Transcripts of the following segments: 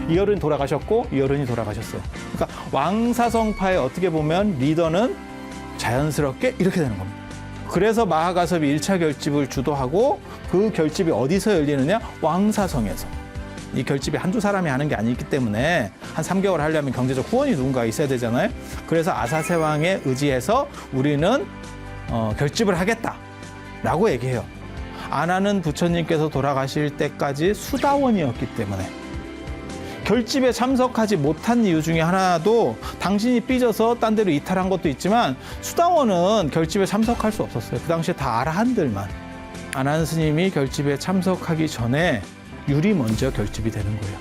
이 어른이 돌아가셨고 이 어른이 돌아가셨어요. 그러니까 왕사성파의 어떻게 보면 리더는 자연스럽게 이렇게 되는 겁니다. 그래서 마하가섭이 1차 결집을 주도하고 그 결집이 어디서 열리느냐? 왕사성에서. 이 결집이 한두 사람이 하는 게 아니기 때문에 한 3개월 하려면 경제적 후원이 누군가 있어야 되잖아요. 그래서 아사세 왕에 의지해서 우리는 결집을 하겠다라고 얘기해요. 아나는 부처님께서 돌아가실 때까지 수다원이었기 때문에 결집에 참석하지 못한 이유 중에 하나도 당신이 삐져서 딴 데로 이탈한 것도 있지만 수다원은 결집에 참석할 수 없었어요. 그 당시에 다 아라한들만. 아난 스님이 결집에 참석하기 전에 율이 먼저 결집이 되는 거예요.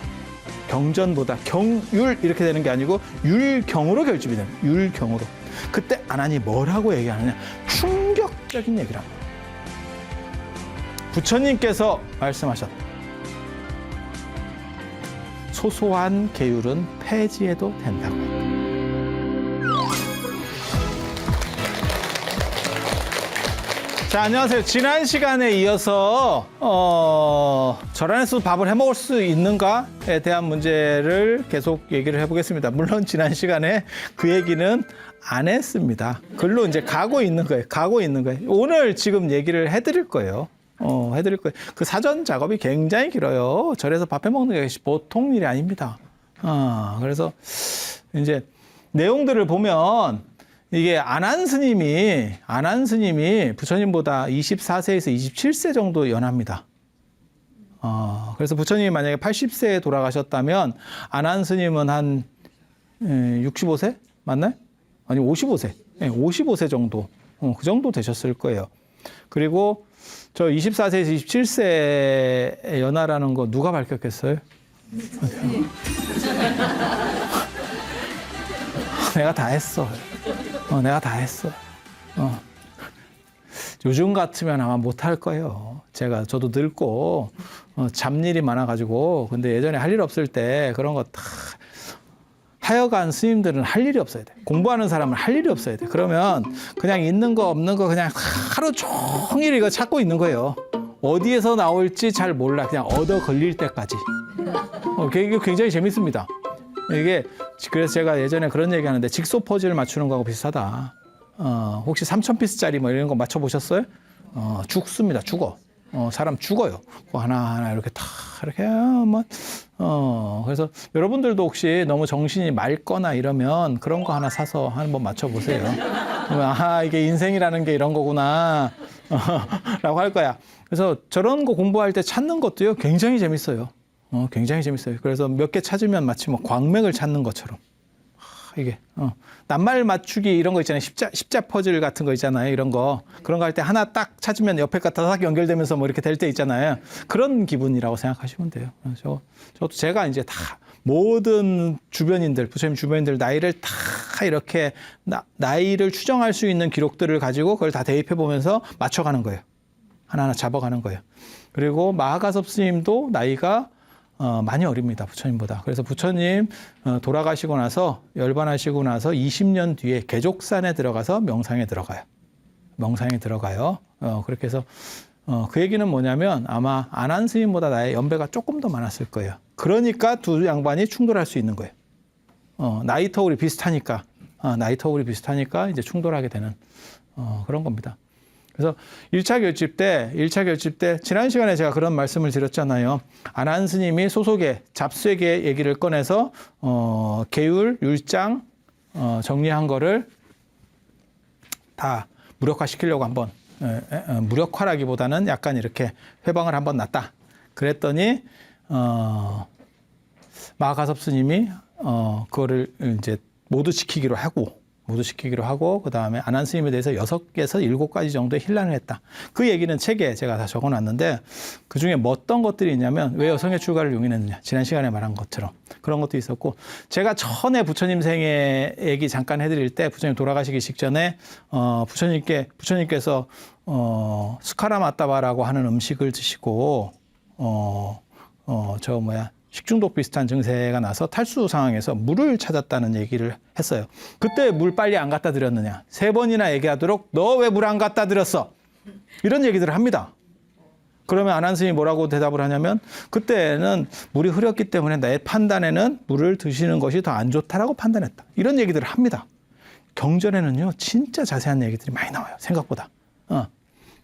경전보다 경율 이렇게 되는 게 아니고 율경으로 결집이 되는 거예요. 율경으로. 그때 아난이 뭐라고 얘기하느냐. 충격적인 얘기를 합니다. 부처님께서 말씀하셨다. 소소한 계율은 폐지해도 된다고. 자, 안녕하세요. 지난 시간에 이어서 절안에서 밥을 해먹을 수 있는가에 대한 문제를 계속 얘기를 해보겠습니다. 물론 지난 시간에 그 얘기는 안 했습니다. 글로 이제 가고 있는 거예요. 가고 있는 거예요. 오늘 지금 얘기를 해드릴 거예요. 해드릴 거예요. 그 사전 작업이 굉장히 길어요. 절에서 밥 해먹는 게 보통 일이 아닙니다. 그래서 이제 내용들을 보면 이게 아난 스님이 부처님보다 24세에서 27세 정도 연합니다. 그래서 부처님이 만약에 80세에 돌아가셨다면 아난 스님은 한 65세 맞나요? 아니 55세. 55세 정도. 그 정도 되셨을 거예요. 그리고 저 24세에서 27세 연하라는 거 누가 밝혔겠어요? 내가 다 했어. 내가 다 했어. 요즘 같으면 아마 못할 거예요. 저도 늙고 잡일이 많아가지고. 근데 예전에 할 일 없을 때 그런 거 다 하여간 스님들은 할 일이 없어야 돼. 공부하는 사람은 할 일이 없어야 돼. 그러면 그냥 있는 거 없는 거 그냥 하루 종일 이거 찾고 있는 거예요. 어디에서 나올지 잘 몰라. 그냥 얻어 걸릴 때까지. 이게 굉장히 재밌습니다. 이게 그래서 제가 예전에 그런 얘기 하는데 직소 퍼즐 맞추는 거하고 비슷하다. 혹시 3,000피스짜리 뭐 이런 거 맞춰보셨어요? 죽습니다. 죽어. 사람 죽어요. 그거 하나하나 이렇게 다 이렇게 그래서 여러분들도 혹시 너무 정신이 맑거나 이러면 그런 거 하나 사서 한번 맞춰보세요. 그러면 이게 인생이라는 게 이런 거구나 라고 할 거야. 그래서 저런 거 공부할 때 찾는 것도요 굉장히 재밌어요. 굉장히 재밌어요. 그래서 몇 개 찾으면 마치 뭐 광맥을 찾는 것처럼. 이게 낱말 맞추기 이런 거 있잖아요. 십자 퍼즐 같은 거 있잖아요. 이런 거 그런 거 할 때 하나 딱 찾으면 옆에 거 딱 연결되면서 뭐 이렇게 될 때 있잖아요. 그런 기분이라고 생각하시면 돼요. 저도 제가 이제 다 모든 주변인들, 부처님 주변인들 나이를 다 이렇게 나이를 추정할 수 있는 기록들을 가지고 그걸 다 대입해 보면서 맞춰가는 거예요. 하나하나 잡아가는 거예요. 그리고 마하가섭 스님도 나이가 많이 어립니다. 부처님보다. 그래서 부처님 돌아가시고 나서 열반하시고 나서 20년 뒤에 계족산에 들어가서 명상에 들어가요. 명상에 들어가요. 그렇게 해서 그 얘기는 뭐냐면 아마 아난 스님보다 나의 연배가 조금 더 많았을 거예요. 그러니까 두 양반이 충돌할 수 있는 거예요. 나이 터울이 비슷하니까 이제 충돌하게 되는 그런 겁니다. 그래서 1차 결집 때 지난 시간에 제가 그런 말씀을 드렸잖아요. 아난 스님이 소속의 잡수에게 얘기를 꺼내서 계율, 율장 정리한 거를 다 무력화시키려고 한번 무력화라기보다는 약간 이렇게 회방을 한번 놨다. 그랬더니 마하가섭 스님이 그거를 이제 모두 지키기로 하고 그다음에 아난 스님에 대해서 6개에서 7가지 정도의 힐난을 했다. 그 얘기는 책에 제가 다 적어놨는데 그중에 뭐 어떤 것들이 있냐면 왜 여성의 출가를 용인했느냐. 지난 시간에 말한 것처럼 그런 것도 있었고 제가 전에 부처님 생애 얘기 잠깐 해드릴 때 부처님 돌아가시기 직전에 부처님께서 스카라 마따바라고 하는 음식을 드시고 식중독 비슷한 증세가 나서 탈수 상황에서 물을 찾았다는 얘기를 했어요. 그때 물 빨리 안 갖다 드렸느냐. 3번이나 얘기하도록 너 왜 물 안 갖다 드렸어? 이런 얘기들을 합니다. 그러면 안한 스님이 뭐라고 대답을 하냐면 그때는 물이 흐렸기 때문에 내 판단에는 물을 드시는 것이 더 안 좋다라고 판단했다. 이런 얘기들을 합니다. 경전에는요 진짜 자세한 얘기들이 많이 나와요. 생각보다.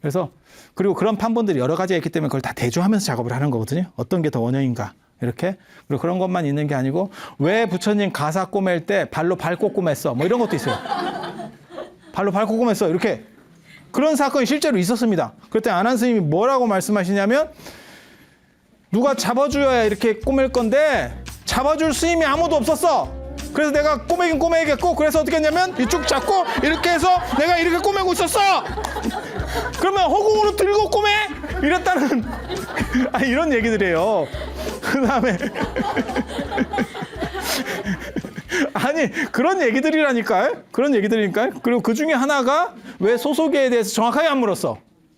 그래서 그리고 그런 판본들이 여러 가지가 있기 때문에 그걸 다 대조하면서 작업을 하는 거거든요. 어떤 게 더 원형인가 이렇게. 그리고 그런 것만 있는 게 아니고 왜 부처님 가사 꼬맬 때 발로 밟고 꼬맸어 뭐 이런 것도 있어요. 발로 밟고 꼬맸어 이렇게. 그런 사건이 실제로 있었습니다. 그때 안한 스님이 뭐라고 말씀하시냐면 누가 잡아줘야 이렇게 꼬맬 건데 잡아줄 스님이 아무도 없었어. 그래서 내가 꼬매긴 꼬매겠고 그래서 어떻게 했냐면 이쪽 잡고 이렇게 해서 내가 이렇게 꼬매고 있었어. 그러면 허공으로 들고 꼬매 이랬다는 이런 얘기들이에요. 그 다음에 아니 그런 얘기들이라니까요. 그런 얘기들이니까요. 그리고 그 중에 하나가 왜 소소계에 대해서 정확하게 안 물었어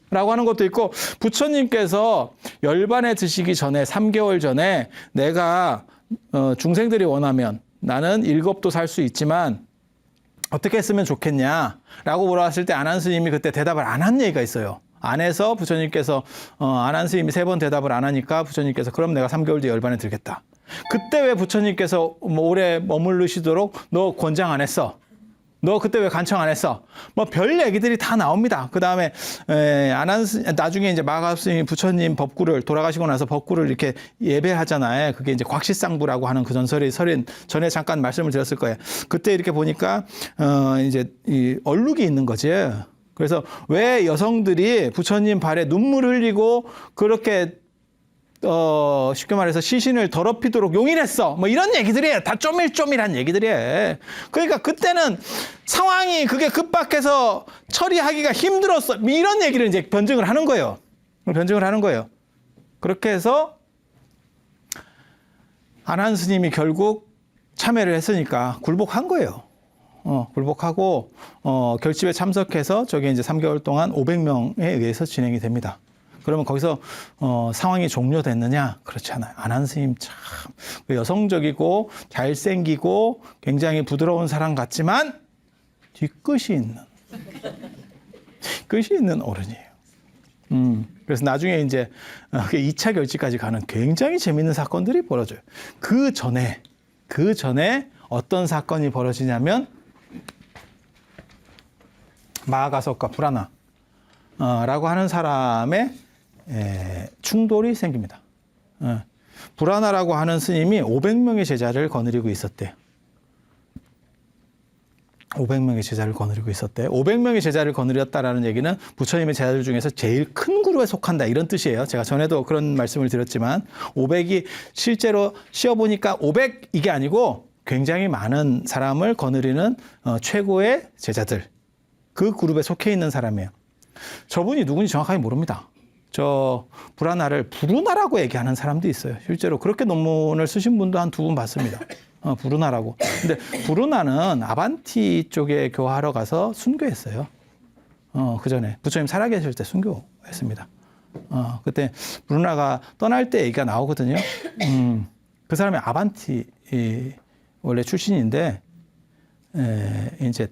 라고 하는 것도 있고 부처님께서 열반에 드시기 전에 3개월 전에 내가 중생들이 원하면 나는 7도 살 수 있지만 어떻게 했으면 좋겠냐라고 물어봤을 때 안한 스님이 그때 대답을 안 한 얘기가 있어요. 안 해서 부처님께서 안한 스님이 3번 대답을 안 하니까 부처님께서 그럼 내가 3개월 뒤에 열반에 들겠다. 그때 왜 부처님께서 오래 머무르시도록 너 권장 안 했어? 너 그때 왜 간청 안 했어? 뭐 별 얘기들이 다 나옵니다. 그 다음에 나중에 이제 마가스님이 부처님 법구를 돌아가시고 나서 법구를 이렇게 예배하잖아요. 그게 이제 곽시상부라고 하는 그 전설이 전에 잠깐 말씀을 드렸을 거예요. 그때 이렇게 보니까 이제 이 얼룩이 있는 거지. 그래서 왜 여성들이 부처님 발에 눈물 흘리고 그렇게 쉽게 말해서 시신을 더럽히도록 용인했어. 뭐 이런 얘기들이에요. 다 쪼밀쪼밀한 얘기들이에요. 그러니까 그때는 상황이 그게 급박해서 처리하기가 힘들었어. 이런 얘기를 이제 변증을 하는 거예요. 변증을 하는 거예요. 그렇게 해서 안한 스님이 결국 참여를 했으니까 굴복한 거예요. 굴복하고 결집에 참석해서 저게 이제 3개월 동안 500명에 의해서 진행이 됩니다. 그러면 거기서 상황이 종료됐느냐? 그렇지 않아요. 안한 스님 참 여성적이고 잘생기고 굉장히 부드러운 사람 같지만 뒤끝이 있는 어른이에요. 그래서 나중에 이제 2차 결집까지 가는 굉장히 재밌는 사건들이 벌어져요. 그 전에 어떤 사건이 벌어지냐면 마하가석과 불아나라고 하는 사람의 충돌이 생깁니다. 불아나라고 하는 스님이 500명의 제자를 거느리고 있었대요. 500명의 제자를 거느리고 있었대요. 500명의 제자를 거느렸다라는 얘기는 부처님의 제자들 중에서 제일 큰 그룹에 속한다 이런 뜻이에요. 제가 전에도 그런 말씀을 드렸지만 500이 실제로 씌어보니까 500 이게 아니고 굉장히 많은 사람을 거느리는 최고의 제자들. 그 그룹에 속해 있는 사람이에요. 저분이 누군지 정확하게 모릅니다. 저 불아나를 부르나라고 얘기하는 사람도 있어요. 실제로 그렇게 논문을 쓰신 분도 한 2분 봤습니다. 부르나라고. 근데 부르나는 아반티 쪽에 교화하러 가서 순교했어요. 그 전에 부처님 살아계실 때 순교했습니다. 그때 부르나가 떠날 때 얘기가 나오거든요. 그 사람이 아반티 원래 출신인데 이제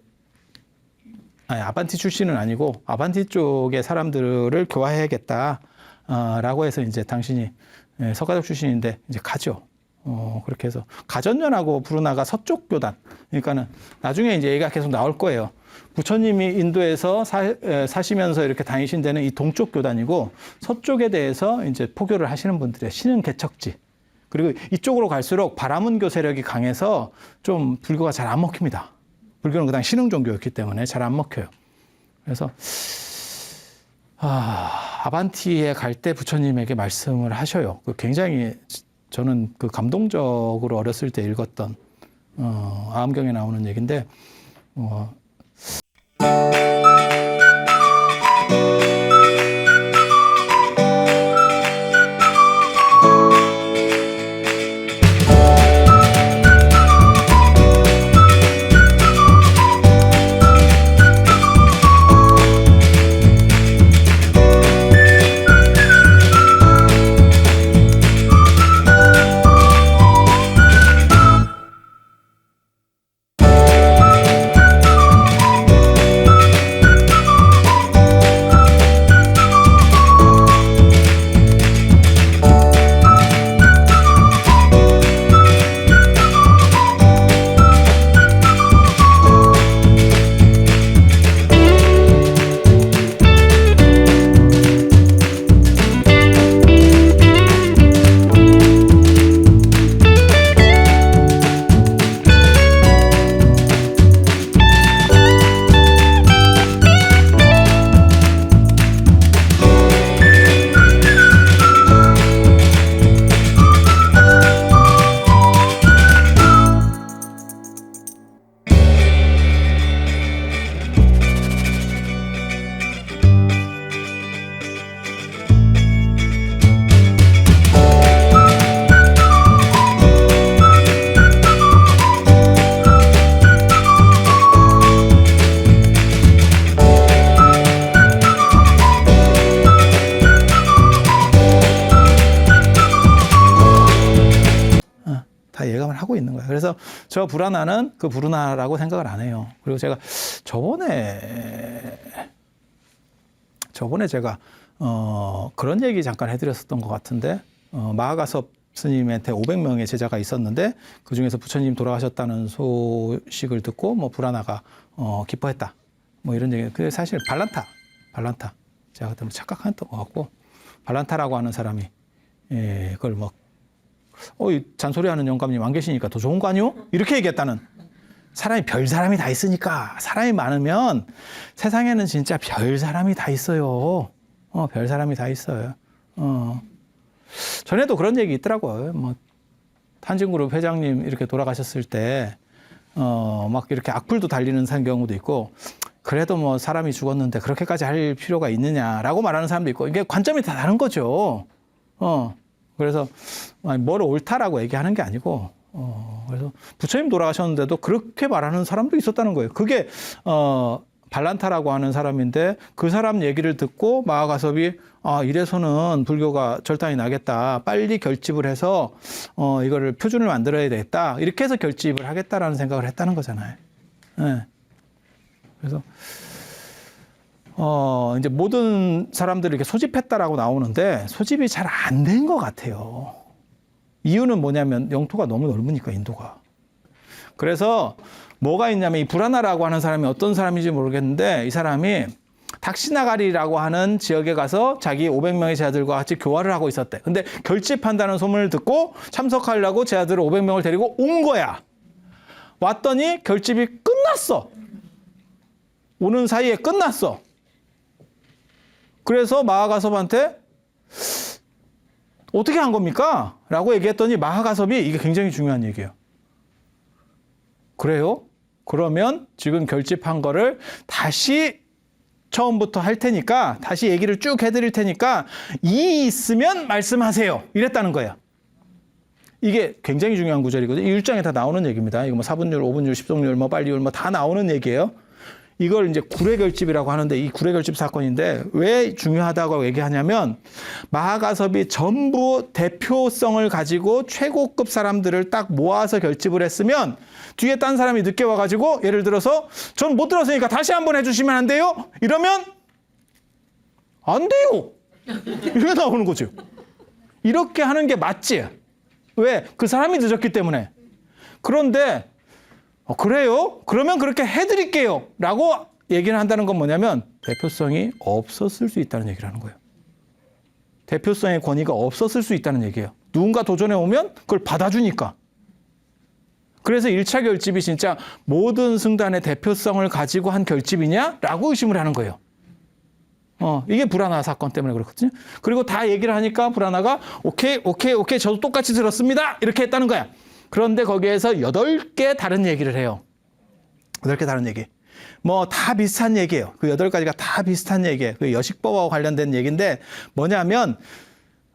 아반티 출신은 아니고 아반티 쪽의 사람들을 교화해야겠다라고 해서 이제 당신이 석가적 출신인데 이제 가죠. 그렇게 해서 가전연하고 부르나가 서쪽 교단. 그러니까는 나중에 이제 얘기가 계속 나올 거예요. 부처님이 인도에서 사시면서 이렇게 다니신 데는 이 동쪽 교단이고 서쪽에 대해서 이제 포교를 하시는 분들의 신은 개척지. 그리고 이쪽으로 갈수록 바라문교 세력이 강해서 좀 불교가 잘 안 먹힙니다. 불교는 그 당시 신흥 종교였기 때문에 잘 안 먹혀요. 그래서 아반티에 갈 때 부처님에게 말씀을 하셔요. 굉장히 저는 그 감동적으로 어렸을 때 읽었던 아함경에 나오는 얘기인데 하고 있는 거예요. 그래서 저 불안하는 그 불운하라고 생각을 안 해요. 그리고 제가 저번에 제가 그런 얘기 잠깐 해드렸었던 것 같은데 마하가섭 스님한테 500명의 제자가 있었는데 그 중에서 부처님 돌아가셨다는 소식을 듣고 뭐 불안하가 기뻐했다. 뭐 이런 얘기. 그게 사실 발란타. 제가 그때 착각했던 것 같고 발란타라고 하는 사람이 그걸 막 이 잔소리하는 영감님 안 계시니까 더 좋은 거 아니요? 이렇게 얘기했다는. 사람이 별 사람이 다 있으니까 사람이 많으면 세상에는 진짜 별 사람이 다 있어요. 별 사람이 다 있어요. 전에도 그런 얘기 있더라고요. 뭐 한진그룹 회장님 이렇게 돌아가셨을 때 막 이렇게 악플도 달리는 경우도 있고 그래도 뭐 사람이 죽었는데 그렇게까지 할 필요가 있느냐라고 말하는 사람도 있고 이게 관점이 다 다른 거죠. 그래서 뭘 옳다라고 얘기하는 게 아니고 그래서 부처님 돌아가셨는데도 그렇게 말하는 사람도 있었다는 거예요. 그게 발란타라고 하는 사람인데 그 사람 얘기를 듣고 마하가섭이 이래서는 불교가 절단이 나겠다. 빨리 결집을 해서 이거를 표준을 만들어야 되겠다. 이렇게 해서 결집을 하겠다라는 생각을 했다는 거잖아요. 네. 그래서 이제 모든 사람들이 이렇게 소집했다라고 나오는데 소집이 잘 안 된 것 같아요. 이유는 뭐냐면 영토가 너무 넓으니까 인도가. 그래서 뭐가 있냐면 이 불안하라고 하는 사람이 어떤 사람인지 모르겠는데 이 사람이 닥시나가리라고 하는 지역에 가서 자기 500명의 제자들과 같이 교화를 하고 있었대. 근데 결집한다는 소문을 듣고 참석하려고 제자들 500명을 데리고 온 거야. 왔더니 결집이 끝났어. 오는 사이에 끝났어. 그래서 마하가섭한테 어떻게 한 겁니까? 라고 얘기했더니 마하가섭이 이게 굉장히 중요한 얘기예요. 그래요? 그러면 지금 결집한 거를 다시 처음부터 할 테니까 다시 얘기를 쭉 해드릴 테니까 이 있으면 말씀하세요. 이랬다는 거예요. 이게 굉장히 중요한 구절이거든요. 이 1장에 다 나오는 얘기입니다. 이거 뭐 4분율, 5분율, 10속률, 뭐 빨리율 뭐 다 나오는 얘기예요. 이걸 이제 구례결집이라고 하는데 이 구례결집 사건인데 왜 중요하다고 얘기하냐면 마하가섭이 전부 대표성을 가지고 최고급 사람들을 딱 모아서 결집을 했으면 뒤에 딴 사람이 늦게 와가지고 예를 들어서 전 못 들었으니까 다시 한번 해주시면 안 돼요? 이러면 안 돼요. 이렇게 나오는 거죠. 이렇게 하는 게 맞지. 왜? 그 사람이 늦었기 때문에. 그런데 그래요? 그러면 그렇게 해드릴게요. 라고 얘기를 한다는 건 뭐냐면 대표성이 없었을 수 있다는 얘기를 하는 거예요. 대표성의 권위가 없었을 수 있다는 얘기예요. 누군가 도전해 오면 그걸 받아주니까. 그래서 1차 결집이 진짜 모든 승단의 대표성을 가지고 한 결집이냐? 라고 의심을 하는 거예요. 이게 불안하 사건 때문에 그렇거든요. 그리고 다 얘기를 하니까 불안하가 오케이, 저도 똑같이 들었습니다. 이렇게 했다는 거야. 그런데 거기에서 8개 다른 얘기를 해요. 8개 다른 얘기. 뭐 다 비슷한 얘기예요. 그 8가지가 다 비슷한 얘기예요. 그 여식법하고 관련된 얘기인데 뭐냐면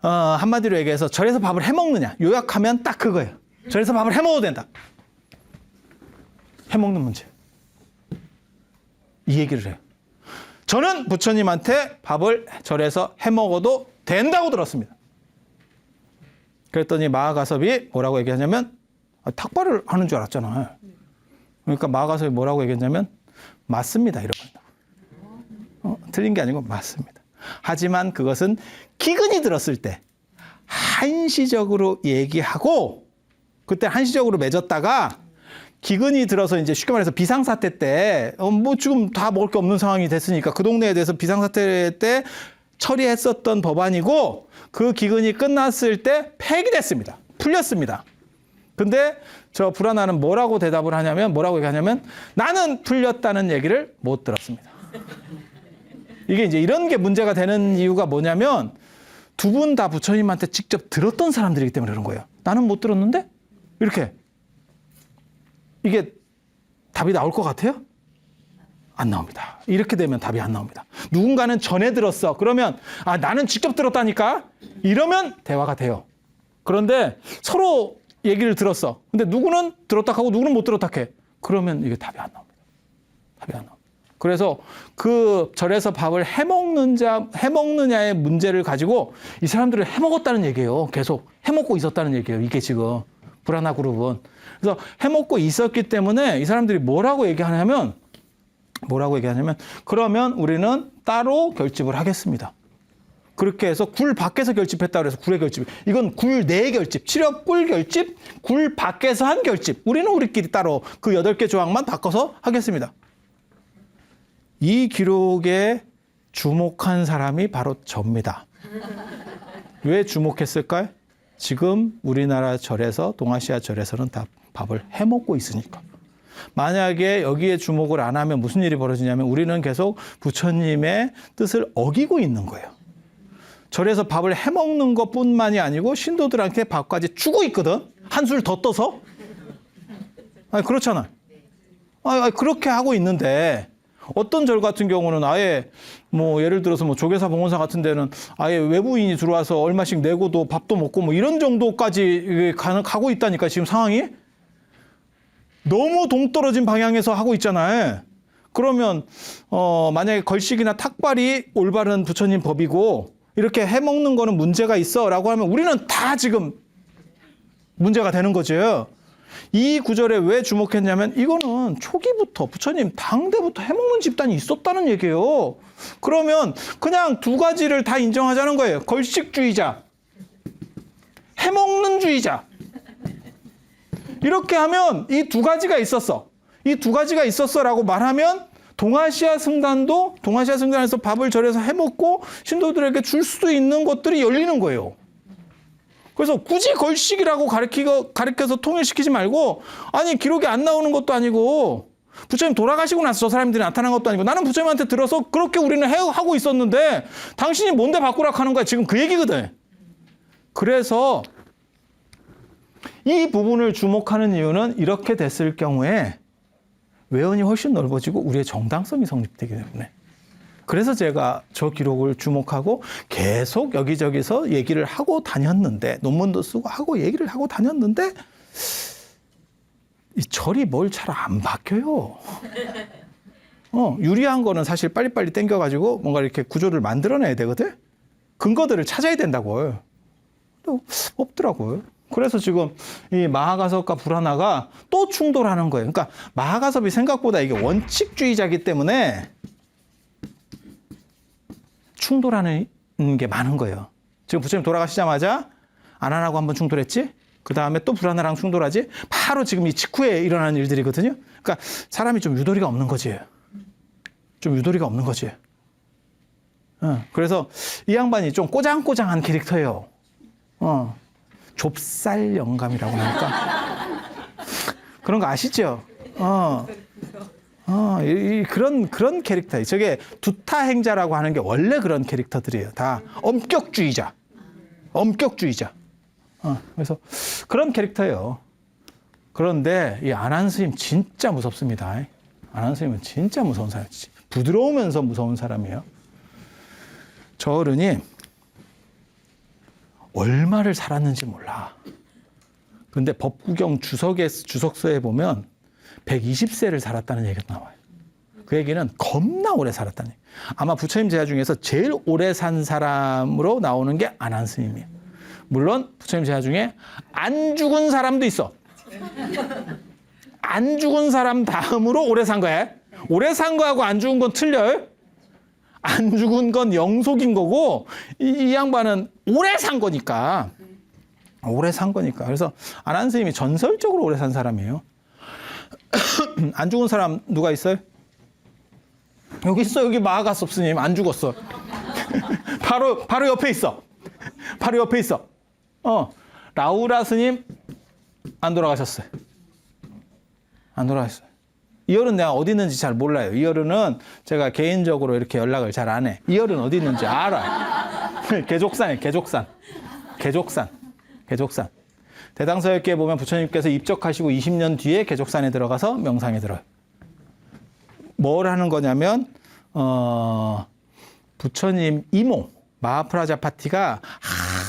한마디로 얘기해서 절에서 밥을 해먹느냐. 요약하면 딱 그거예요. 절에서 밥을 해먹어도 된다. 해먹는 문제. 이 얘기를 해요. 저는 부처님한테 밥을 절에서 해먹어도 된다고 들었습니다. 그랬더니 마하가섭이 뭐라고 얘기하냐면 탁발을 하는 줄 알았잖아요. 그러니까 마하가섭이 뭐라고 얘기했냐면 맞습니다. 이러고 틀린 게 아니고 맞습니다. 하지만 그것은 기근이 들었을 때 한시적으로 얘기하고 그때 한시적으로 맺었다가 기근이 들어서 이제 쉽게 말해서 비상사태 때 뭐 지금 다 먹을 게 없는 상황이 됐으니까 그 동네에 대해서 비상사태 때 처리했었던 법안이고 그 기근이 끝났을 때 폐기됐습니다. 풀렸습니다. 근데 저 불안하는 뭐라고 대답을 하냐면 뭐라고 얘기하냐면 나는 풀렸다는 얘기를 못 들었습니다. 이게 이제 이런 게 문제가 되는 이유가 뭐냐면 두 분 다 부처님한테 직접 들었던 사람들이기 때문에 그런 거예요. 나는 못 들었는데? 이렇게. 이게 답이 나올 것 같아요? 안 나옵니다. 이렇게 되면 답이 안 나옵니다. 누군가는 전에 들었어. 그러면 나는 직접 들었다니까? 이러면 대화가 돼요. 그런데 서로 얘기를 들었어. 근데 누구는 들었다 하고 누구는 못 들었다 해. 그러면 이게 답이 안 나옵니다. 답이 안 나옵니다. 그래서 그 절에서 밥을 해먹느냐의 문제를 가지고 이 사람들을 해먹었다는 얘기예요. 계속 해먹고 있었다는 얘기예요. 이게 지금. 불안화 그룹은. 그래서 해먹고 있었기 때문에 이 사람들이 뭐라고 얘기하냐면 그러면 우리는 따로 결집을 하겠습니다. 그렇게 해서 굴 밖에서 결집했다고 해서 굴의 결집. 이건 굴 내 결집, 칠엽 꿀 결집, 굴 밖에서 한 결집. 우리는 우리끼리 따로 그 8개 조항만 바꿔서 하겠습니다. 이 기록에 주목한 사람이 바로 저입니다. 왜 주목했을까요? 지금 우리나라 절에서, 동아시아 절에서는 다 밥을 해먹고 있으니까. 만약에 여기에 주목을 안 하면 무슨 일이 벌어지냐면 우리는 계속 부처님의 뜻을 어기고 있는 거예요. 절에서 밥을 해먹는 것뿐만이 아니고 신도들한테 밥까지 주고 있거든. 한술 더 떠서. 아니, 그렇잖아. 그렇게 하고 있는데 어떤 절 같은 경우는 아예 뭐 예를 들어서 뭐 조계사 봉원사 같은 데는 아예 외부인이 들어와서 얼마씩 내고도 밥도 먹고 뭐 이런 정도까지 가고 있다니까 지금 상황이. 너무 동떨어진 방향에서 하고 있잖아요. 그러면 만약에 걸식이나 탁발이 올바른 부처님 법이고 이렇게 해먹는 거는 문제가 있어 라고 하면 우리는 다 지금 문제가 되는 거죠. 이 구절에 왜 주목했냐면 이거는 초기부터 부처님 당대부터 해먹는 집단이 있었다는 얘기예요. 그러면 그냥 두 가지를 다 인정하자는 거예요. 걸식주의자, 해먹는 주의자. 이렇게 하면 이 두 가지가 있었어. 이 두 가지가 있었어라고 말하면 동아시아 승단에서 밥을 절에서 해먹고 신도들에게 줄 수도 있는 것들이 열리는 거예요. 그래서 굳이 걸식이라고 가르쳐서 통일시키지 말고 아니 기록이 안 나오는 것도 아니고 부처님 돌아가시고 나서 저 사람들이 나타난 것도 아니고 나는 부처님한테 들어서 그렇게 우리는 하고 있었는데 당신이 뭔데 바꾸라고 하는 거야. 지금 그 얘기거든. 그래서 이 부분을 주목하는 이유는 이렇게 됐을 경우에 외연이 훨씬 넓어지고 우리의 정당성이 성립되기 때문에. 그래서 제가 저 기록을 주목하고 계속 여기저기서 얘기를 하고 다녔는데 논문도 쓰고 하고 얘기를 하고 다녔는데 이 절이 뭘 잘 안 바뀌어요. 유리한 거는 사실 빨리빨리 땡겨가지고 뭔가 이렇게 구조를 만들어내야 되거든. 근거들을 찾아야 된다고요. 또 없더라고요. 그래서 지금 이 마하가섭과 불하나가 또 충돌하는 거예요. 그러니까 마하가섭이 생각보다 이게 원칙주의자이기 때문에 충돌하는 게 많은 거예요. 지금 부처님 돌아가시자마자 아난하고 한번 충돌했지? 그 다음에 또 불하나랑 충돌하지? 바로 지금 이 직후에 일어나는 일들이거든요. 그러니까 사람이 좀 유도리가 없는 거지. 그래서 이 양반이 좀 꼬장꼬장한 캐릭터예요. 좁쌀 영감이라고 하니까 그런 거 아시죠? 그런 캐릭터. 저게 두타행자라고 하는 게 원래 그런 캐릭터들이에요. 다 엄격주의자. 그래서 그런 캐릭터예요. 그런데 이 아난 스님 진짜 무섭습니다. 아난 스님은 진짜 무서운 사람이에요. 부드러우면서 무서운 사람이에요. 저 어른이 얼마를 살았는지 몰라. 근데 법구경 주석서에 보면 120세를 살았다는 얘기가 나와요. 그 얘기는 겁나 오래 살았다는 얘기. 아마 부처님 제자 중에서 제일 오래 산 사람으로 나오는 게 아난 스님이에요. 물론 부처님 제자 중에 안 죽은 사람도 있어. 안 죽은 사람 다음으로 오래 산 거야. 오래 산 거하고 안 죽은 건 틀려요. 안 죽은 건 영속인 거고 이 양반은 오래 산 거니까. 그래서 아난 스님이 전설적으로 오래 산 사람이에요. 안 죽은 사람 누가 있어요? 여기 있어. 여기 마하가섭 스님 안 죽었어. 바로 옆에 있어. 라우라 스님 안 돌아가셨어요. 이 어른 내가 어디 있는지 잘 몰라요. 이 어른은 제가 개인적으로 이렇게 연락을 잘 안 해. 이 어른 어디 있는지 알아. 개족산이에요. 개족산. 대당서역기에 보면 부처님께서 입적하시고 20년 뒤에 개족산에 들어가서 명상에 들어요. 뭘 하는 거냐면 부처님 이모 마하프라자파티가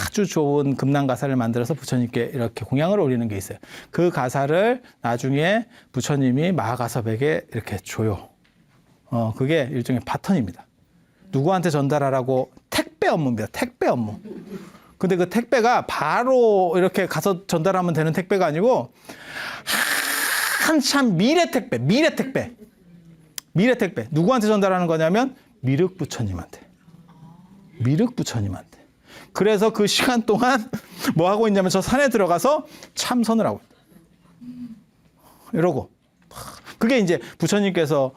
아주 좋은 금난 가사를 만들어서 부처님께 이렇게 공양을 올리는 게 있어요. 그 가사를 나중에 부처님이 마하가섭에게 이렇게 줘요. 그게 일종의 바턴입니다. 누구한테 전달하라고 택배 업무입니다. 택배 업무. 근데 그 택배가 바로 이렇게 가서 전달하면 되는 택배가 아니고 한참 미래 택배. 누구한테 전달하는 거냐면 미륵 부처님한테. 그래서 그 시간 동안 뭐 하고 있냐면 저 산에 들어가서 참선을 하고 이러고. 그게 이제 부처님께서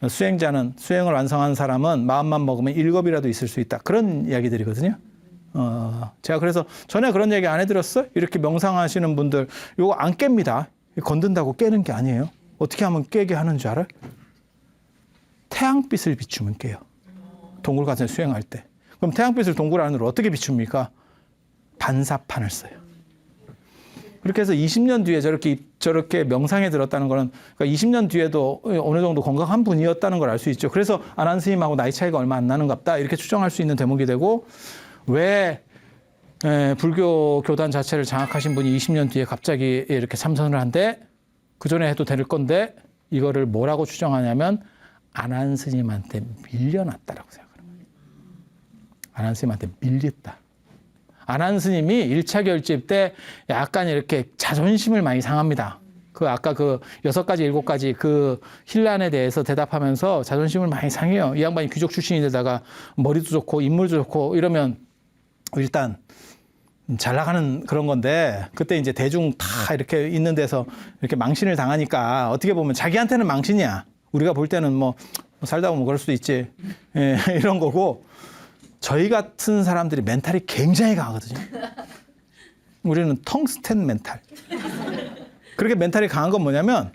수행을 완성한 사람은 마음만 먹으면 7이라도 있을 수 있다. 그런 이야기들이거든요. 제가 그래서 전에 그런 얘기 안 해드렸어요? 이렇게 명상하시는 분들 이거 안 깹니다. 건든다고 깨는 게 아니에요. 어떻게 하면 깨게 하는 줄 알아요? 태양빛을 비추면 깨요. 동굴 가서 수행할 때. 그럼 태양빛을 동굴 안으로 어떻게 비춥니까? 반사판을 써요. 그렇게 해서 20년 뒤에 저렇게 명상에 들었다는 거는, 그러니까 20년 뒤에도 어느 정도 건강한 분이었다는 걸 알 수 있죠. 그래서 아난 스님하고 나이 차이가 얼마 안 나는갑다 이렇게 추정할 수 있는 대목이 되고, 왜 불교 교단 자체를 장악하신 분이 20년 뒤에 갑자기 이렇게 참선을 한데, 그 전에 해도 될 건데 이거를 뭐라고 추정하냐면 아난 스님한테 밀려났다라고 생각하는 거예요. 아난 스님한테 밀렸다. 아난 스님이 1차 결집 때 약간 이렇게 자존심을 많이 상합니다. 아까 6가지, 7가지 그 힐난에 대해서 대답하면서 자존심을 많이 상해요. 이 양반이 귀족 출신인데다가 머리도 좋고 인물도 좋고 이러면 일단 잘 나가는 그런 건데, 그때 이제 대중 다 이렇게 있는 데서 이렇게 망신을 당하니까 어떻게 보면 자기한테는 망신이야. 우리가 볼 때는 살다 보면 그럴 수도 있지. 이런 거고, 저희 같은 사람들이 멘탈이 굉장히 강하거든요. 우리는 텅스텐 멘탈. 그렇게 멘탈이 강한 건 뭐냐면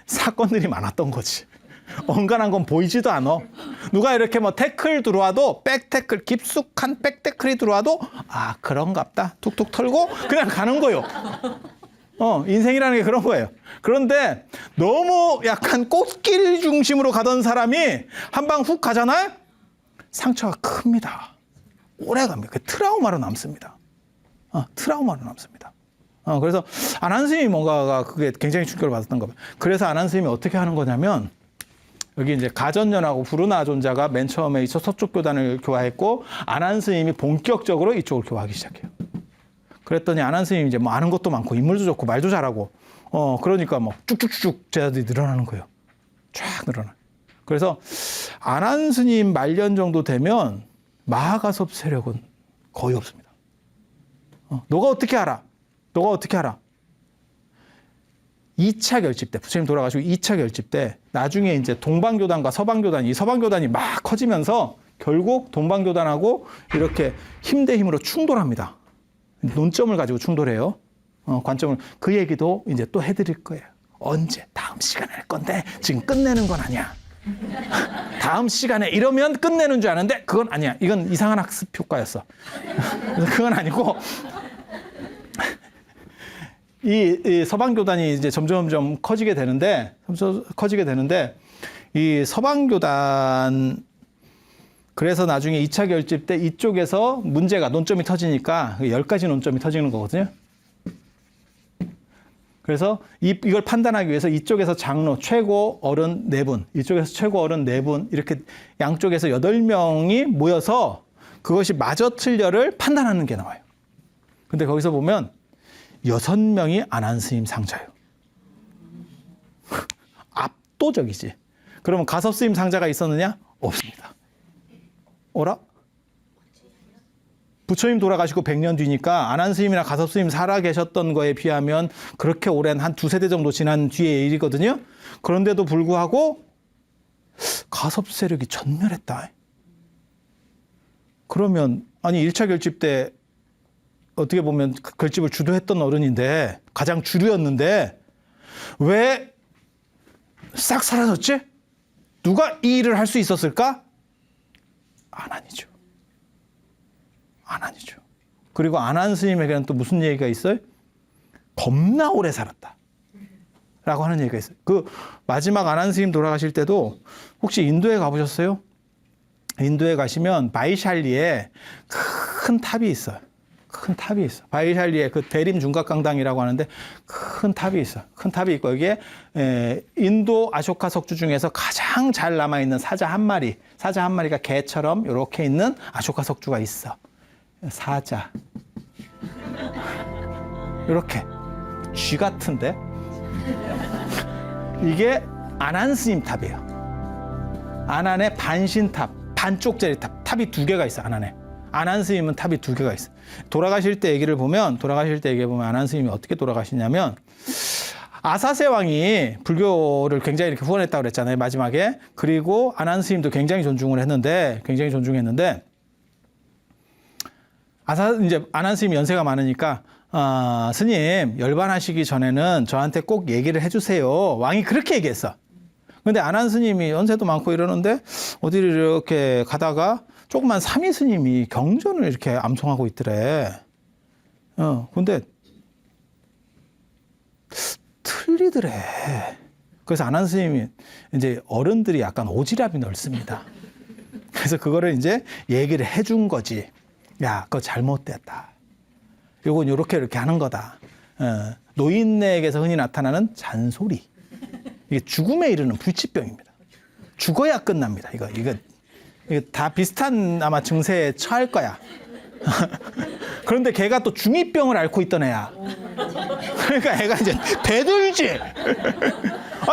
사건들이 많았던 거지. 엉간한 건 보이지도 않아. 누가 이렇게 태클 들어와도, 백태클, 깊숙한 백태클이 들어와도 그런갑다. 툭툭 털고 그냥 가는 거요. 인생이라는 게 그런 거예요. 그런데 너무 약간 꽃길 중심으로 가던 사람이 한 방 훅 가잖아요? 상처가 큽니다. 오래 갑니다. 트라우마로 남습니다. 트라우마로 남습니다. 그래서 아난 스님이 뭔가가 그게 굉장히 충격을 받았던 거예요. 그래서 아난 스님이 어떻게 하는 거냐면, 여기 이제 가전연하고 부르나 존자가 맨 처음에 서쪽 교단을 교화했고, 아난 스님이 본격적으로 이쪽을 교화하기 시작해요. 그랬더니 아난 스님이 이제 아는 것도 많고 인물도 좋고 말도 잘하고, 그러니까 쭉쭉쭉 제자들이 늘어나는 거예요. 쫙 늘어나. 그래서 아난 스님 말년 정도 되면 마하가섭 세력은 거의 없습니다. 너가 어떻게 알아? 2차 결집 때, 부처님 돌아가시고 2차 결집 때, 나중에 이제 동방교단과 서방교단이, 서방교단이 막 커지면서 결국 동방교단하고 이렇게 힘 대 힘으로 충돌합니다. 논점을 가지고 충돌해요. 관점을. 그 얘기도 이제 또 해드릴 거예요. 언제? 다음 시간에 할 건데 지금 끝내는 건 아니야. 다음 시간에 이러면 끝내는 줄 아는데 그건 아니야. 이건 이상한 학습 효과였어. 그래서 그건 아니고, 이 서방교단이 이제 점점 커지게 되는데, 이 서방교단, 그래서 나중에 2차 결집 때 이쪽에서 문제가, 논점이 터지니까 10가지 논점이 터지는 거거든요. 그래서 이걸 판단하기 위해서 이쪽에서 장로, 최고 어른 4분, 이쪽에서 최고 어른 4분, 이렇게 양쪽에서 8명이 모여서 그것이 맞아 틀려를 판단하는 게 나와요. 근데 거기서 보면 6명이 아난 스님 상자예요. 압도적이지. 그러면 가섭 스님 상자가 있었느냐? 없습니다. 어라? 부처님 돌아가시고 100년 뒤니까 아난 스님이나 가섭 스님 살아 계셨던 거에 비하면 그렇게 오랜 한 2세대 정도 지난 뒤의 일이거든요. 그런데도 불구하고 가섭 세력이 전멸했다. 그러면 아니 1차 결집 때 어떻게 보면 결집을 주도했던 어른인데, 가장 주류였는데 왜 싹 사라졌지? 누가 이 일을 할 수 있었을까? 아난이죠. 그리고 아난 스님에게는 또 무슨 얘기가 있어요? 겁나 오래 살았다 라고 하는 얘기가 있어요. 그 마지막 아난 스님 돌아가실 때도 혹시 인도에 가보셨어요? 인도에 가시면 바이샬리에 큰 탑이 있어요. 큰 탑이 있어. 바이샬리의 그 대림 중각강당이라고 하는데 큰 탑이 있어. 큰 탑이 있고 여기에 인도 아쇼카 석주 중에서 가장 잘 남아있는 사자 한 마리가 개처럼 이렇게 있는 아쇼카 석주가 있어. 사자. 이렇게. 쥐 같은데? 이게 아난 스님 탑이에요. 아난의 반신탑, 반쪽짜리 탑. 탑이 2개가 있어, 아난에. 아난 스님은 탑이 2개가 있어. 돌아가실 때 얘기를 보면 아난 스님이 어떻게 돌아가시냐면, 아사세 왕이 불교를 굉장히 이렇게 후원했다고 그랬잖아요, 마지막에. 그리고 아난 스님도 굉장히 존중했는데, 이제 아난 스님이 연세가 많으니까, 스님, 열반하시기 전에는 저한테 꼭 얘기를 해주세요. 왕이 그렇게 얘기했어. 근데 아난 스님이 연세도 많고 이러는데, 어디를 이렇게 가다가, 조그만 사미 스님이 경전을 이렇게 암송하고 있더래. 근데 틀리더래. 그래서 아난 스님이 이제 어른들이 약간 오지랖이 넓습니다. 그래서 그거를 이제 얘기를 해준 거지. 야, 그거 잘못됐다. 요건 이렇게 하는 거다. 노인네에게서 흔히 나타나는 잔소리. 이게 죽음에 이르는 불치병입니다. 죽어야 끝납니다. 이거 다 비슷한 아마 증세에 처할 거야. 그런데 걔가 또 중2병을 앓고 있던 애야. 그러니까 애가 이제 대들지.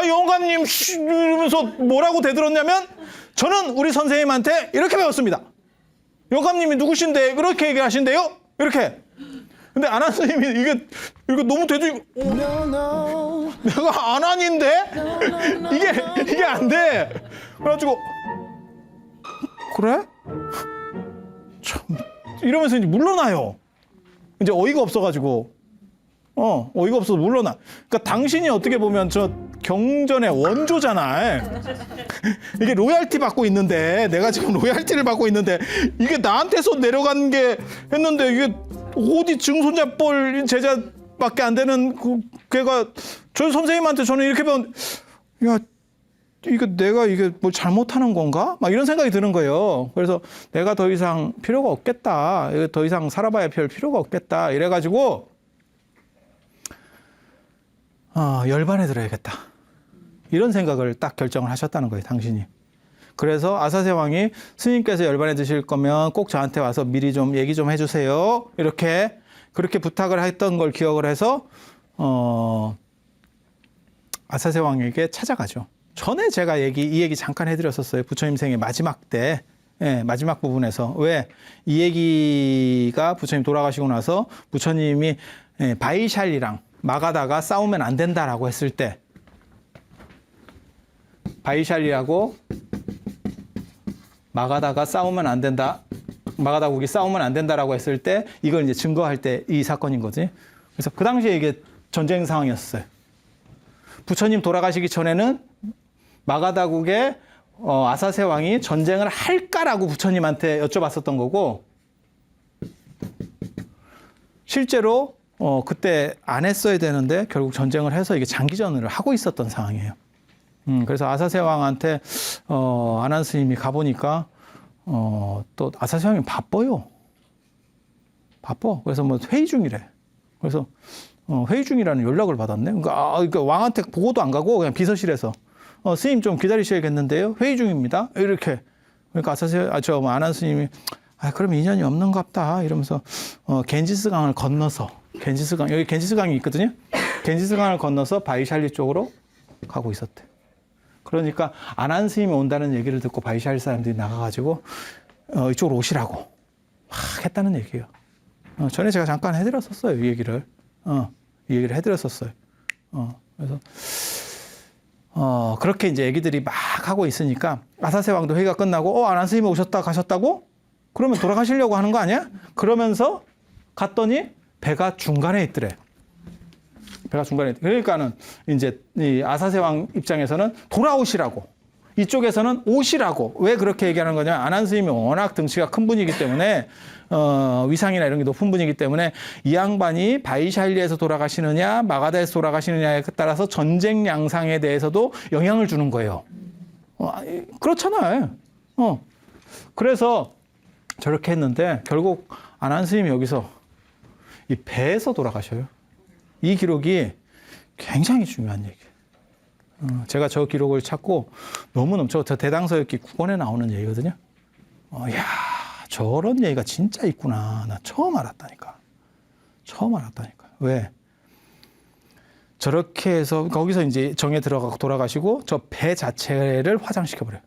영감님 이러면서 뭐라고 대들었냐면 저는 우리 선생님한테 이렇게 배웠습니다. 영감님이 누구신데 그렇게 얘기하신대요? 이렇게. 근데 아난 스님이 이거 너무 대들고 내가 아난인데 이게 안 돼. 그래가지고 그래? 참 이러면서 이제 물러나요. 이제 어이가 없어가지고 어이가 없어서 물러나. 그러니까 당신이 어떻게 보면 저 경전의 원조잖아. 이게 로얄티 받고 있는데 내가 지금 로얄티를 받고 있는데 이게 나한테서 내려간 게 했는데 이게 어디 증손자뻘 제자밖에 안 되는 걔가 저 선생님한테 저는 이렇게 배운 야 내가 뭘 잘못하는 건가? 막 이런 생각이 드는 거예요. 그래서 내가 더 이상 필요가 없겠다. 더 이상 살아봐야 별 필요가 없겠다. 이래가지고, 열반에 들어야겠다. 이런 생각을 딱 결정을 하셨다는 거예요, 당신이. 그래서 아사세 왕이 스님께서 열반에 드실 거면 꼭 저한테 와서 미리 좀 얘기 좀 해주세요. 그렇게 부탁을 했던 걸 기억을 해서, 아사세 왕에게 찾아가죠. 전에 제가 이 얘기 잠깐 해드렸었어요. 부처님 생애 마지막 때, 마지막 부분에서. 왜? 이 얘기가 부처님 돌아가시고 나서 부처님이 바이샬리랑 마가다가 싸우면 안 된다라고 했을 때, 바이샬리하고 마가다가 싸우면 안 된다. 마가다국이 싸우면 안 된다라고 했을 때, 이걸 이제 증거할 때 이 사건인 거지. 그래서 그 당시에 이게 전쟁 상황이었어요. 부처님 돌아가시기 전에는 마가다국의 아사세 왕이 전쟁을 할까라고 부처님한테 여쭤봤었던 거고 실제로 그때 안 했어야 되는데 결국 전쟁을 해서 이게 장기전을 하고 있었던 상황이에요. 그래서 아사세 왕한테 아난 스님이 가보니까 또 아사세 왕이 바빠요. 바빠. 그래서 뭐 회의 중이래. 그래서 회의 중이라는 연락을 받았네. 그러니까 왕한테 보고도 안 가고 그냥 비서실에서 스님 좀 기다리셔야겠는데요. 회의 중입니다. 이렇게. 그러니까 아난 스님이 그럼 인연이 없는갑다 이러면서 겐지스강을 건너서 여기 겐지스강이 있거든요. 겐지스강을 건너서 바이샬리 쪽으로 가고 있었대. 그러니까 아난 스님이 온다는 얘기를 듣고 바이샬리 사람들이 나가가지고 이쪽으로 오시라고 했다는 얘기예요. 전에 제가 잠깐 해드렸었어요. 이 얘기를 해드렸었어요. 그래서 그렇게 이제 애기들이 막 하고 있으니까 아사세 왕도 회의가 끝나고 아난 스님이 오셨다 가셨다고? 그러면 돌아가시려고 하는 거 아니야? 그러면서 갔더니 배가 중간에 있더래. 배가 중간에 있더래. 그러니까는 이제 이 아사세 왕 입장에서는 돌아오시라고, 이쪽에서는 오시라고. 왜 그렇게 얘기하는 거냐? 아난 스님이 워낙 등치가 큰 분이기 때문에 위상이나 이런 게 높은 분이기 때문에 이 양반이 바이샬리에서 돌아가시느냐 마가다에서 돌아가시느냐에 따라서 전쟁 양상에 대해서도 영향을 주는 거예요. 그렇잖아요. 그래서 저렇게 했는데 결국 아난 스님이 여기서 이 배에서 돌아가셔요. 이 기록이 굉장히 중요한 얘기예요. 제가 저 기록을 찾고 너무너무 저 대당서역기 9권에 나오는 얘기거든요. 야, 저런 얘기가 진짜 있구나. 나 처음 알았다니까. 왜? 저렇게 해서 거기서 이제 정에 들어가고 돌아가시고 저 배 자체를 화장시켜버려요.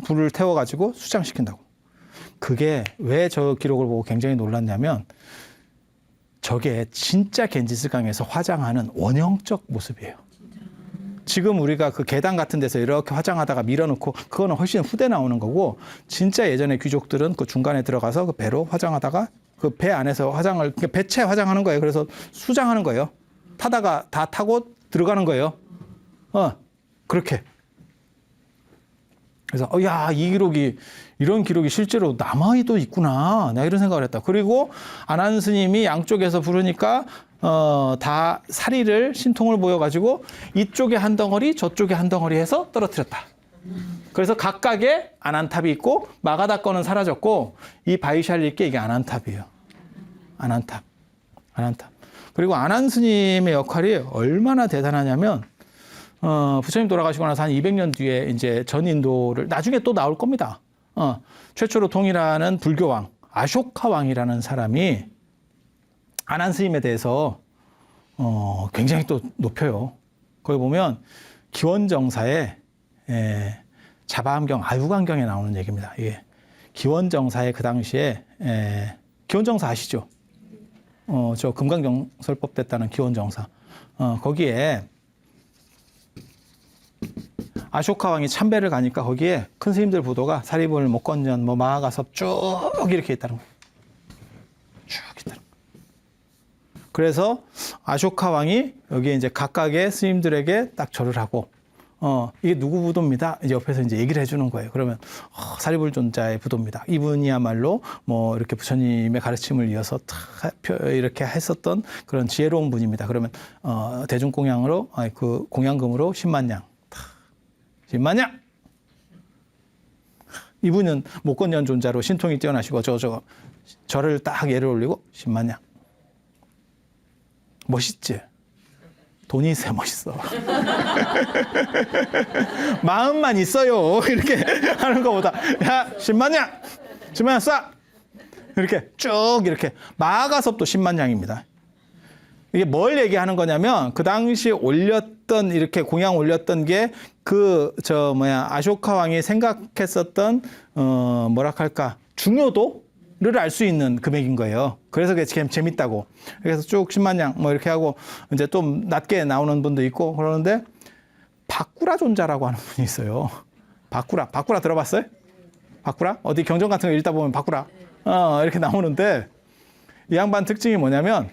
불을 태워가지고 수장시킨다고. 그게 왜 저 기록을 보고 굉장히 놀랐냐면 저게 진짜 겐지스강에서 화장하는 원형적 모습이에요. 지금 우리가 그 계단 같은 데서 이렇게 화장하다가 밀어넣고 그거는 훨씬 후대 나오는 거고 진짜 예전에 귀족들은 그 중간에 들어가서 그 배로 화장하다가 그 배 안에서 화장을 배채 화장하는 거예요. 그래서 수장하는 거예요. 타다가 다 타고 들어가는 거예요. 그렇게. 그래서 야, 이 기록이 이런 기록이 실제로 남아도 있구나. 내가 이런 생각을 했다. 그리고 안한 스님이 양쪽에서 부르니까 다 사리를 신통을 모여가지고 이쪽에 한 덩어리 저쪽에 한 덩어리 해서 떨어뜨렸다. 그래서 각각의 안한탑이 있고 마가다 거는 사라졌고 이 바이샬리께 이게 안한탑이에요. 안한탑. 그리고 안한 스님의 역할이 얼마나 대단하냐면 부처님 돌아가시고 나서 한 200년 뒤에 이제 전인도를 나중에 또 나올 겁니다. 최초로 통일하는 불교왕 아쇼카 왕이라는 사람이 안한 스님에 대해서 굉장히 또 높여요. 거기 보면 기원정사에 자바암경 아유관경에 나오는 얘기입니다. 예. 기원정사에 그 당시에 기원정사 아시죠? 저 금강경설법 됐다는 기원정사. 거기에 아쇼카 왕이 참배를 가니까 거기에 큰 스님들 부도가 사리불, 목건년, 마하가섭 쭉 이렇게 있다는 거예요. 쭉 있다는 거예요. 그래서 아쇼카 왕이 여기에 이제 각각의 스님들에게 딱 절을 하고, 이게 누구 부도입니다. 이제 옆에서 이제 얘기를 해주는 거예요. 그러면, 사리불존자의 부도입니다. 이분이야말로 뭐 이렇게 부처님의 가르침을 이어서 이렇게 했었던 그런 지혜로운 분입니다. 그러면, 대중공양으로, 그 공양금으로 10만 냥. 10만. 이분은 목건년 존자로 신통이 뛰어나시고 저를 딱 예를 올리고 10만. 멋있지? 돈이 있어야 멋있어. 마음만 있어요. 이렇게 하는 것보다 야 10만. 10만 쏴. 이렇게 쭉 이렇게 마가섭도 10만 양입니다. 이게 뭘 얘기하는 거냐면 그 당시 올렸던 이렇게 공양 올렸던 게 아쇼카 왕이 생각했었던 뭐랄까 중요도를 알 수 있는 금액인 거예요. 그래서 그게 재밌다고. 그래서 쭉 10만 양 뭐 이렇게 하고 이제 좀 낮게 나오는 분도 있고 그러는데 바꾸라 존자라고 하는 분이 있어요. 바꾸라 들어봤어요? 바꾸라? 어디 경전 같은 거 읽다 보면 바꾸라 이렇게 나오는데 이 양반 특징이 뭐냐면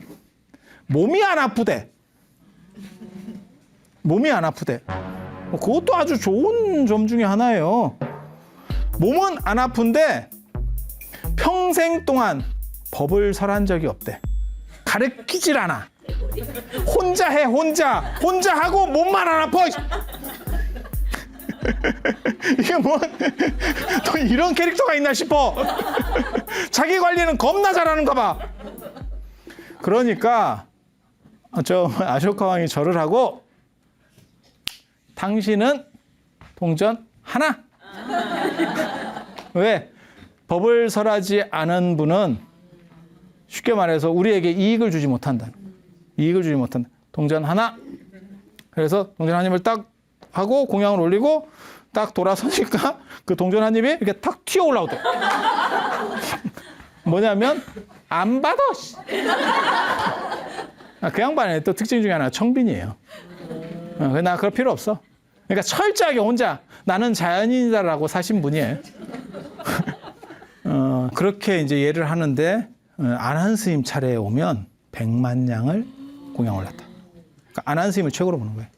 몸이 안 아프대. 그것도 아주 좋은 점 중에 하나예요. 몸은 안 아픈데 평생 동안 법을 설한 적이 없대. 가르치질 않아. 혼자 해, 혼자 하고 몸만 안 아파. 이게 뭐, 또 이런 캐릭터가 있나 싶어. 자기 관리는 겁나 잘하는가 봐. 그러니까 아쇼카 왕이 절을 하고 당신은 동전 하나. 왜? 법을 설하지 않은 분은 쉽게 말해서 우리에게 이익을 주지 못한다. 동전 하나. 그래서 동전 한 입을 딱 하고 공양을 올리고 딱 돌아서니까 그 동전 한 입이 이렇게 탁 튀어 올라오대. 뭐냐면 안 받아. 그 양반의 또 특징 중에 하나 청빈이에요. 나 그럴 필요 없어. 그러니까 철저하게 혼자 나는 자연인이다라고 사신 분이에요. 그렇게 이제 예를 하는데 안한 스님 차례에 오면 100만 냥을 공양 올렸다. 그러니까 안한 스님을 최고로 보는 거예요.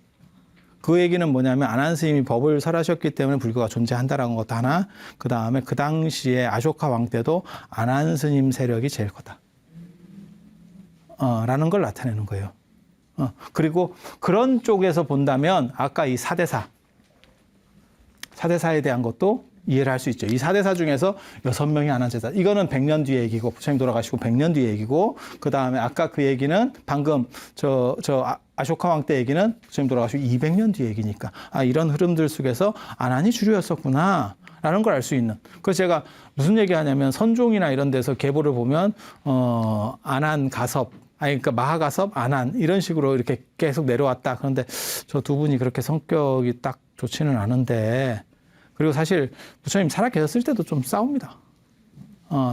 그 얘기는 뭐냐면 안한 스님이 법을 설하셨기 때문에 불교가 존재한다라는 것도 하나, 그 다음에 그 당시에 아쇼카 왕 때도 안한 스님 세력이 제일 크다. 라는 걸 나타내는 거예요. 그리고 그런 쪽에서 본다면 아까 이 사대사에 대한 것도 이해를 할 수 있죠. 이 4대사 중에서 6명이 아난제사. 이거는 100년 뒤의 얘기고, 부처님 돌아가시고 100년 뒤의 얘기고, 그 다음에 아까 그 얘기는 방금 아쇼카 왕 때 얘기는 부처님 돌아가시고 200년 뒤의 얘기니까, 아, 이런 흐름들 속에서 아난이 주류였었구나. 라는 걸 알 수 있는. 그래서 제가 무슨 얘기 하냐면 선종이나 이런 데서 계보를 보면, 아난 가섭, 아니, 그러니까 마하가섭, 아난, 이런 식으로 이렇게 계속 내려왔다. 그런데 저 두 분이 그렇게 성격이 딱 좋지는 않은데, 그리고 사실 부처님 살아 계셨을 때도 좀 싸웁니다.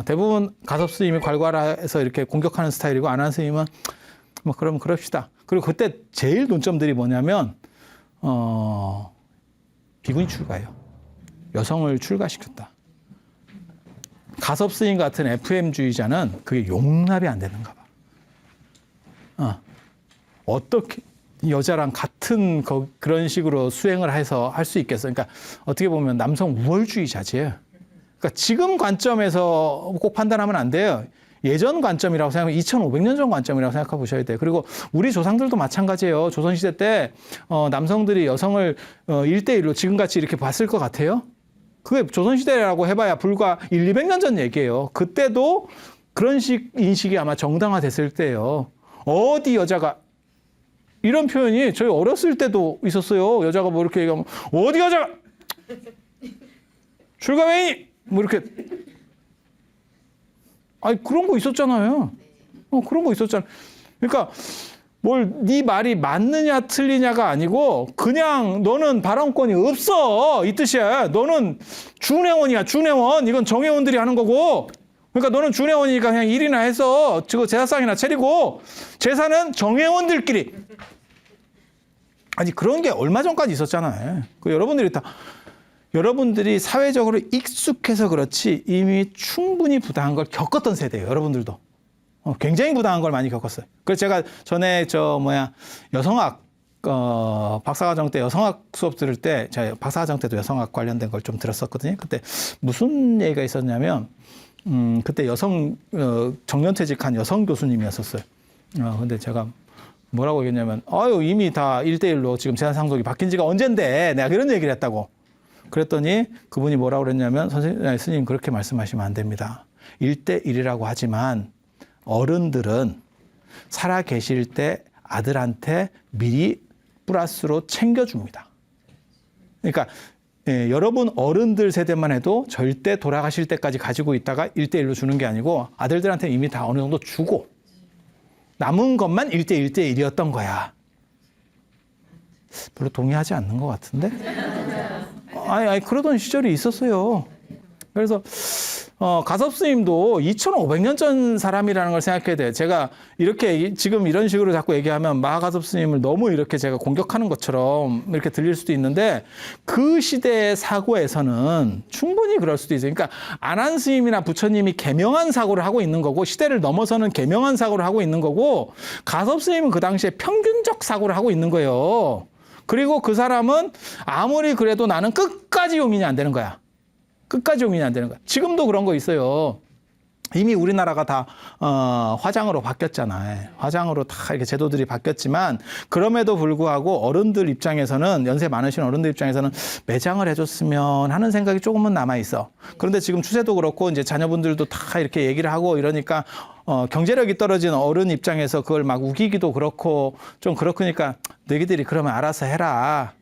대부분 가섭 스님이 괄괄해서 이렇게 공격하는 스타일이고, 아난 스님은 뭐 그러면 그럽시다. 그리고 그때 제일 논점들이 뭐냐면, 비구니 출가예요. 여성을 출가시켰다. 가섭 스님 같은 FM주의자는 그게 용납이 안 되는가 봐. 어떻게 여자랑 같은 그런 식으로 수행을 해서 할 수 있겠어? 그러니까 어떻게 보면 남성 우월주의자지. 그러니까 지금 관점에서 꼭 판단하면 안 돼요. 예전 관점이라고 생각하면 2500년 전 관점이라고 생각해 보셔야 돼요. 그리고 우리 조상들도 마찬가지예요. 조선시대 때 남성들이 여성을 1대1로 지금같이 이렇게 봤을 것 같아요? 그게 조선시대라고 해봐야 불과 200년 전 얘기예요. 그때도 그런 식 인식이 아마 정당화됐을 때예요. 어디 여자가 이런 표현이 저희 어렸을 때도 있었어요. 여자가 뭐 이렇게 얘기하면 어디 여자가 출가회의니 뭐 이렇게 아니 그런 거 있었잖아요. 그런 거 있었잖아. 그러니까 뭘 네 말이 맞느냐 틀리냐가 아니고 그냥 너는 발언권이 없어 이 뜻이야. 너는 준회원이야 준회원. 이건 정회원들이 하는 거고. 그러니까 너는 준회원이니까 그냥 일이나 해서 저거 제사상이나 차리고 제사는 정회원들끼리. 아니 그런 게 얼마 전까지 있었잖아요. 여러분들이 사회적으로 익숙해서 그렇지 이미 충분히 부당한 걸 겪었던 세대예요. 여러분들도. 굉장히 부당한 걸 많이 겪었어요. 그래서 제가 전에 여성학 박사과정 때 여성학 수업 들을 때 제가 박사과정 때도 여성학 관련된 걸 좀 들었었거든요. 그때 무슨 얘기가 있었냐면 그때 정년퇴직한 여성 교수님이었었어요. 근데 제가 뭐라고 얘기했냐면 이미 다 1대1로 지금 재산상속이 바뀐 지가 언젠데 내가 그런 얘기를 했다고. 그랬더니 그분이 뭐라고 그랬냐면 스님 그렇게 말씀하시면 안 됩니다. 1대1이라고 하지만 어른들은 살아 계실 때 아들한테 미리 플러스로 챙겨줍니다. 그러니까 여러분 어른들 세대만 해도 절대 돌아가실 때까지 가지고 있다가 1대1로 주는 게 아니고 아들들한테 이미 다 어느 정도 주고 남은 것만 1대1대1이었던 거야. 별로 동의하지 않는 것 같은데? 아니 그러던 시절이 있었어요. 그래서 가섭 스님도 2500년 전 사람이라는 걸 생각해야 돼요. 제가 이렇게 지금 이런 식으로 자꾸 얘기하면 마하가섭 스님을 너무 이렇게 제가 공격하는 것처럼 이렇게 들릴 수도 있는데 그 시대의 사고에서는 충분히 그럴 수도 있어요. 그러니까 아난 스님이나 부처님이 계명한 사고를 하고 있는 거고 시대를 넘어서는 계명한 사고를 하고 있는 거고 가섭 스님은 그 당시에 평균적 사고를 하고 있는 거예요. 그리고 그 사람은 아무리 그래도 나는 끝까지 용인이 안 되는 거야. 끝까지 용인이 안 되는 거야. 지금도 그런 거 있어요. 이미 우리나라가 다 화장으로 바뀌었잖아요. 화장으로 다 이렇게 제도들이 바뀌었지만 그럼에도 불구하고 어른들 입장에서는 연세 많으신 어른들 입장에서는 매장을 해줬으면 하는 생각이 조금은 남아 있어. 그런데 지금 추세도 그렇고 이제 자녀분들도 다 이렇게 얘기를 하고 이러니까 경제력이 떨어진 어른 입장에서 그걸 막 우기기도 그렇고 좀 그렇으니까 너희들이 그러면 알아서 해라.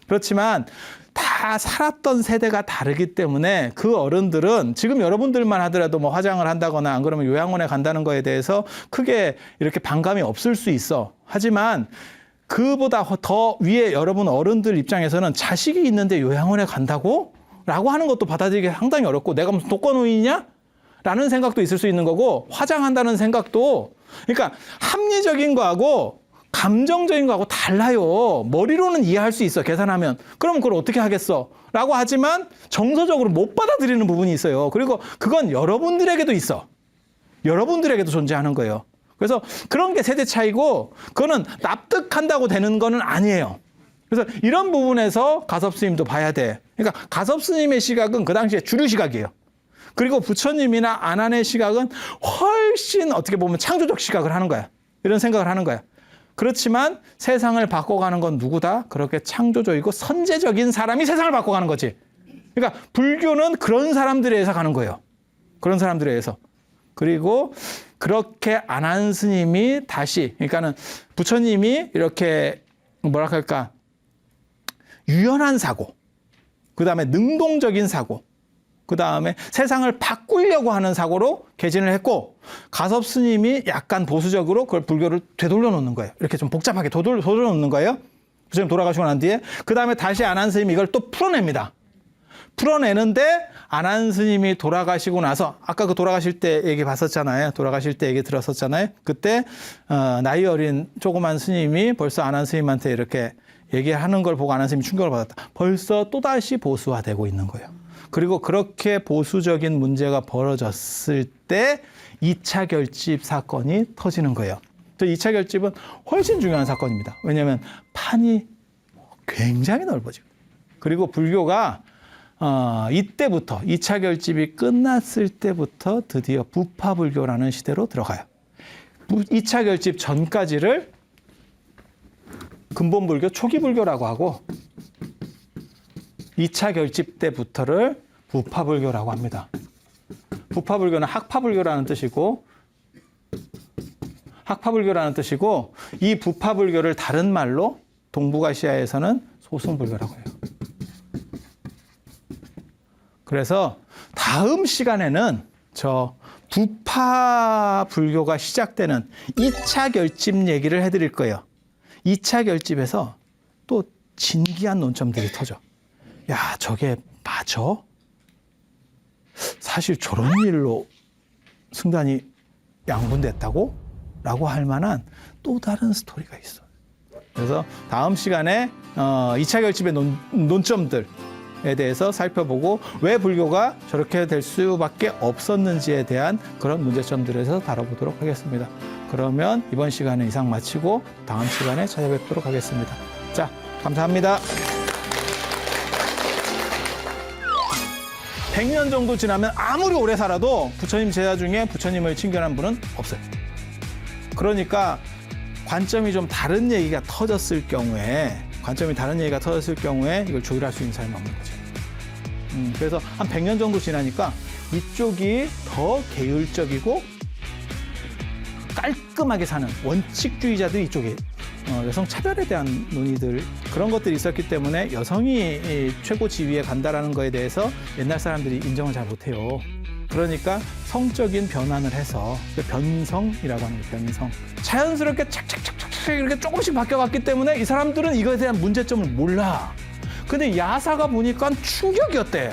그렇지만 다 살았던 세대가 다르기 때문에 그 어른들은 지금 여러분들만 하더라도 뭐 화장을 한다거나 안 그러면 요양원에 간다는 거에 대해서 크게 이렇게 반감이 없을 수 있어. 하지만 그보다 더 위에 여러분 어른들 입장에서는 자식이 있는데 요양원에 간다고? 라고 하는 것도 받아들이기 상당히 어렵고 내가 무슨 독거노인이냐? 라는 생각도 있을 수 있는 거고 화장한다는 생각도 그러니까 합리적인 거하고 감정적인 거하고 달라요. 머리로는 이해할 수 있어. 계산하면. 그럼 그걸 어떻게 하겠어? 라고 하지만 정서적으로 못 받아들이는 부분이 있어요. 그리고 그건 여러분들에게도 있어. 여러분들에게도 존재하는 거예요. 그래서 그런 게 세대 차이고 그거는 납득한다고 되는 거는 아니에요. 그래서 이런 부분에서 가섭 스님도 봐야 돼. 그러니까 가섭 스님의 시각은 그 당시에 주류 시각이에요. 그리고 부처님이나 아난의 시각은 훨씬 어떻게 보면 창조적 시각을 하는 거야. 이런 생각을 하는 거야. 그렇지만 세상을 바꿔가는 건 누구다? 그렇게 창조적이고 선제적인 사람이 세상을 바꿔가는 거지. 그러니까 불교는 그런 사람들에 의해서 가는 거예요. 그런 사람들에 의해서. 그리고 그렇게 안한 스님이 다시, 그러니까는 부처님이 이렇게 뭐라 할까, 유연한 사고, 그 다음에 능동적인 사고, 그 다음에 세상을 바꾸려고 하는 사고로 개진을 했고, 가섭 스님이 약간 보수적으로 그걸 불교를 되돌려 놓는 거예요. 이렇게 좀 복잡하게 되돌려 놓는 거예요. 부처님 돌아가시고 난 뒤에. 그 다음에 다시 안한 스님이 이걸 또 풀어냅니다. 풀어내는데 안한 스님이 돌아가시고 나서, 아까 그 돌아가실 때 얘기 봤었잖아요. 돌아가실 때 얘기 들었었잖아요. 그때 나이 어린 조그만 스님이 벌써 안한 스님한테 이렇게 얘기하는 걸 보고 안한 스님이 충격을 받았다. 벌써 또다시 보수화되고 있는 거예요. 그리고 그렇게 보수적인 문제가 벌어졌을 때 2차 결집 사건이 터지는 거예요. 2차 결집은 훨씬 중요한 사건입니다. 왜냐하면 판이 굉장히 넓어지고, 그리고 불교가 이때부터 2차 결집이 끝났을 때부터 드디어 부파불교라는 시대로 들어가요. 2차 결집 전까지를 근본불교, 초기불교라고 하고 2차 결집 때부터를 부파불교라고 합니다. 부파불교는 학파불교라는 뜻이고, 이 부파불교를 다른 말로 동북아시아에서는 소승불교라고 해요. 그래서 다음 시간에는 저 부파불교가 시작되는 2차 결집 얘기를 해드릴 거예요. 2차 결집에서 또 진기한 논점들이 터져. 야, 저게 맞아? 사실 저런 일로 승단이 양분됐다고? 라고 할 만한 또 다른 스토리가 있어. 그래서 다음 시간에 2차 결집의 논점들에 대해서 살펴보고, 왜 불교가 저렇게 될 수밖에 없었는지에 대한 그런 문제점들에서 다뤄보도록 하겠습니다. 그러면 이번 시간은 이상 마치고 다음 시간에 찾아뵙도록 하겠습니다. 자, 감사합니다. 100년 정도 지나면 아무리 오래 살아도 부처님 제자 중에 부처님을 친견한 분은 없어요. 그러니까 관점이 좀 다른 얘기가 터졌을 경우에, 이걸 조율할 수 있는 사람이 없는 거죠. 그래서 한 100년 정도 지나니까 이쪽이 더 계율적이고 깔끔하게 사는 원칙주의자들이 이쪽에, 여성 차별에 대한 논의들, 그런 것들이 있었기 때문에 여성이 최고 지위에 간다라는 거에 대해서 옛날 사람들이 인정을 잘 못해요. 그러니까 성적인 변환을 해서, 변성이라고 하는 거예요. 변성. 자연스럽게 착착착착 이렇게 조금씩 바뀌어갔기 때문에 이 사람들은 이거에 대한 문제점을 몰라. 근데 야사가 보니까 충격이었대.